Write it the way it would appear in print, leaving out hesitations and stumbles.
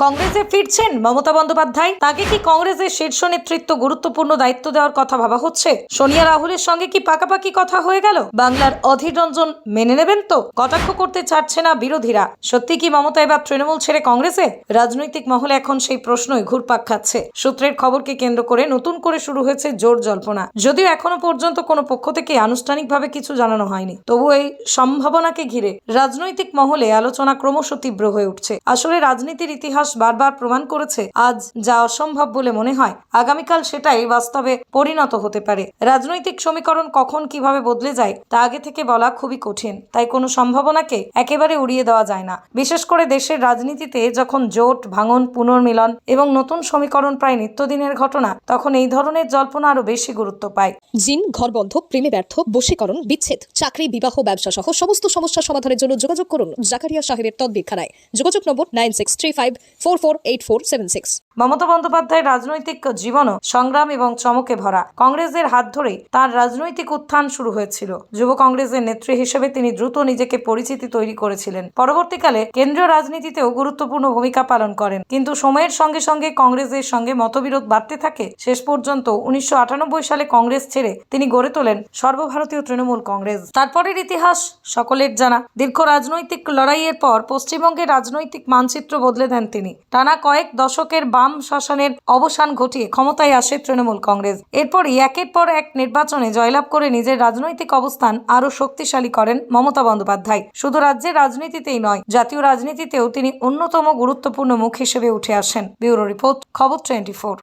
কংগ্রেসে ফিরছেন মমতা বন্দ্যোপাধ্যায়। তাকে কি কংগ্রেসের শীর্ষ নেতৃত্ব গুরুত্বপূর্ণ দায়িত্ব দেওয়ার কথা ভাবা হচ্ছে? সোনিয়া রাহুলের সঙ্গে কি পাকাপাকি কথা হয়ে গেল? বাংলার অধীর রঞ্জন মেনে নেবেন তো? কটাক্ষ করতে ছাড়ছে না বিরোধীরা। সত্যি কি মমতা এবার তৃণমূল ছেড়ে কংগ্রেসে? রাজনৈতিক মহলে এখন সেই প্রশ্নই ঘুরপাক খাচ্ছে। সূত্রের খবরকে কেন্দ্র করে নতুন করে শুরু হয়েছে জোর জল্পনা। যদিও এখনো পর্যন্ত কোনো পক্ষ থেকে আনুষ্ঠানিকভাবে কিছু জানানো হয়নি, তবু এই সম্ভাবনাকে ঘিরে রাজনৈতিক মহলে আলোচনা ক্রমশ তীব্র হয়ে উঠছে। আসলে রাজনীতির ইতিহাস বারবার প্রমাণ করেছে, আজ যা অসম্ভব বলে মনে হয়, আগামীকাল সেটাই বাস্তবে পরিণত হতে পারে। রাজনৈতিক সমীকরণ কখন কিভাবে বদলে যায় তা আগে থেকে বলা খুবই কঠিন। তাই কোনো সম্ভাবনাকে একেবারে উড়িয়ে দেওয়া যায় না। বিশেষ করে দেশের রাজনীতিতে যখন জোট ভাঙন, পুনর্মিলন এবং নতুন সমীকরণ প্রায় নিত্যদিনের ঘটনা, তখন এই ধরনের জল্পনা আরো বেশি গুরুত্ব পায়। জিন, ঘরবন্ধ, প্রেমে ব্যর্থ, বশীকরণ, বিচ্ছেদ, চাকরি, বিবাহ, ব্যবসা সহ সমস্ত সমস্যা সমাধানের জন্য যোগাযোগ করুন জাকারিয়া সাহেবের তদবিরখানায়। যোগাযোগ নম্বর 9635448476। মমতা বন্দ্যোপাধ্যায়ের রাজনৈতিক জীবনও সংগ্রাম এবং চমকে ভরা। কংগ্রেসের হাত ধরেই তার রাজনৈতিক উত্থান শুরু হয়েছিল। যুব কংগ্রেসের নেত্রী হিসেবে তিনি দ্রুত নিজেকে পরিচিতি তৈরি করেছিলেন। পরবর্তীকালে কেন্দ্রীয় রাজনীতিতেও গুরুত্বপূর্ণ ভূমিকা পালন করেন। কিন্তু সময়ের সঙ্গে সঙ্গে কংগ্রেসের সঙ্গে মতবিরোধ বাড়তে থাকে। শেষ পর্যন্ত 1998 সালে কংগ্রেস ছেড়ে তিনি গড়ে তোলেন সর্বভারতীয় তৃণমূল কংগ্রেস। তারপরের ইতিহাস সকলের জানা। দীর্ঘ রাজনৈতিক লড়াইয়ের পর পশ্চিমবঙ্গের রাজনৈতিক মানচিত্র বদলে দেন তিনি। টানা কয়েক দশকের বাম শাসনের অবসান ঘটিয়ে ক্ষমতায় আসে তৃণমূল কংগ্রেস। এরপরই একের পর এক নির্বাচনে জয়লাভ করে নিজের রাজনৈতিক অবস্থান আরো শক্তিশালী করেন মমতা বন্দ্যোপাধ্যায়। শুধু রাজ্যের রাজনীতিতেই নয়, জাতীয় রাজনীতিতেও তিনি অন্যতম গুরুত্বপূর্ণ মুখ হিসেবে উঠে আসেন। ব্যুরো রিপোর্ট, খবর 24।